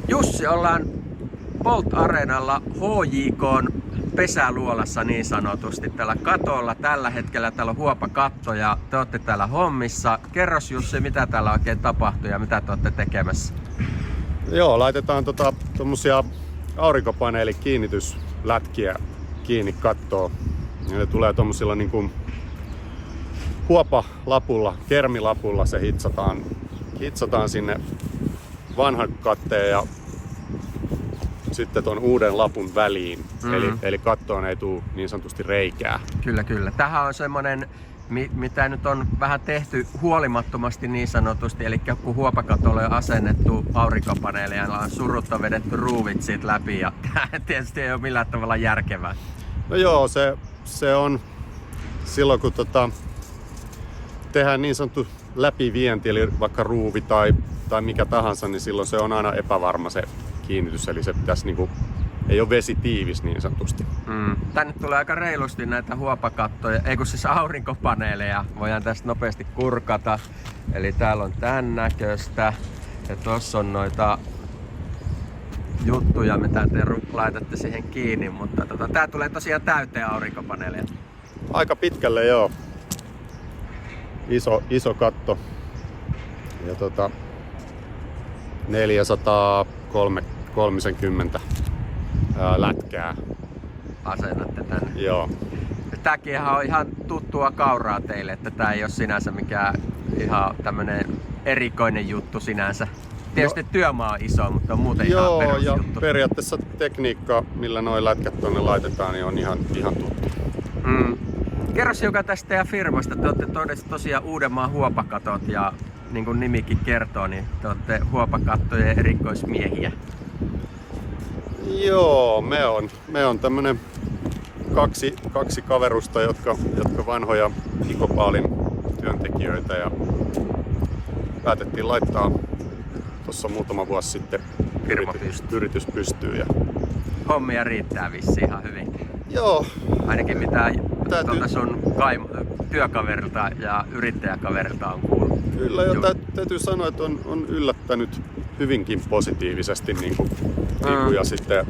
Jussi, ollaan Bolt Areenalla HJK:n pesäluolassa niin sanotusti tällä katolla. Tällä hetkellä täällä on huopakatto ja te olette täällä hommissa. Kerros Jussi, mitä täällä oikein tapahtuu ja mitä te olette tekemässä? Joo, laitetaan tommosia aurinkopaneelikiinnityslätkiä kiinni kattoon. Ja ne tulee tommosilla niinku huopalapulla, kermilapulla se hitsataan sinne vanhan katteen ja sitten ton uuden lapun väliin. Eli kattoon ei tule niin sanotusti reikää. Kyllä, kyllä. Tähän on semmonen, mitä nyt on vähän tehty huolimattomasti niin sanotusti, eli kun huopakatolle on asennettu aurinkopaneeleja, on surutta vedetty ruuvit siitä läpi ja tietysti ei ole millään tavalla järkevää. No joo, se on silloin kun tehdään niin sanottu läpivienti, eli vaikka ruuvi tai mikä tahansa, niin silloin se on aina epävarma se kiinnitys, eli se pitäisi niinku, ei ole vesitiivis niin sanotusti. Tänne tulee aika reilusti näitä huopakattoja, ei kun siis aurinkopaneeleja, voidaan tästä nopeasti kurkata. Eli täällä on tän näköistä ja tossa on noita juttuja, mitä te laitatte siihen kiinni, mutta tää tulee tosiaan täyteen aurinkopaneeleja. Aika pitkälle joo. Iso katto. Ja 430 lätkää Asennatte tänne. Joo. Tääkin on ihan tuttua kauraa teille, että tää ei ole sinänsä mikään ihan tämmönen erikoinen juttu sinänsä. Tietysti työmaa on iso, mutta on muuten ihan perusjuttu. Ja periaatteessa tekniikka, millä noi lätkät tonne laitetaan, niin on ihan tuttu. Kerros hiukan tästä teidän firmasta. Te olette tosiaan Uudenmaan huopakatot ja niin kuin nimikin kertoo, niin te olette huopakattojen erikoismiehiä. Joo, me on tämmönen kaksi kaverusta, jotka vanhoja Icopaalin työntekijöitä ja päätettiin laittaa tuossa muutama vuosi sitten yritys pystyyn. Ja hommia riittää vissiin ihan hyvin. Joo. Ainakin mitä sun työkaverilta ja yrittäjäkaverilta on kuullut. Kyllä, ja täytyy sanoa, että on yllättänyt hyvinkin positiivisesti niinku ja sitten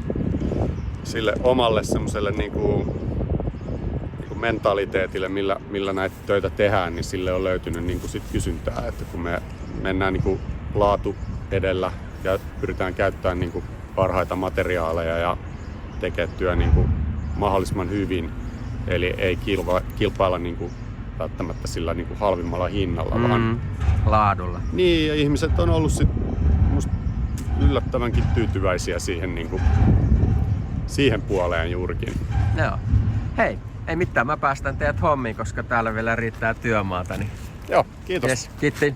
sille omalle semmoselle niinku mentaliteetille, millä näitä töitä tehdään, niin sille on löytynyt niinku sit kysyntää, että kun me mennään niinku laatu edellä ja pyritään käyttämään niinku parhaita materiaaleja ja tekemään työ niinku mahdollisimman hyvin, eli ei kilpailla niinku välttämättä sillä niinku halvimmalla hinnalla, vaan laadulla. Niin, ja ihmiset on ollut sit musta yllättävänkin tyytyväisiä siihen, niinku, siihen puoleen juurikin. Joo. Hei, ei mitään, mä päästän teidät hommiin, koska täällä vielä riittää työmaata. Niin... Joo, kiitos. Yes, kiitti.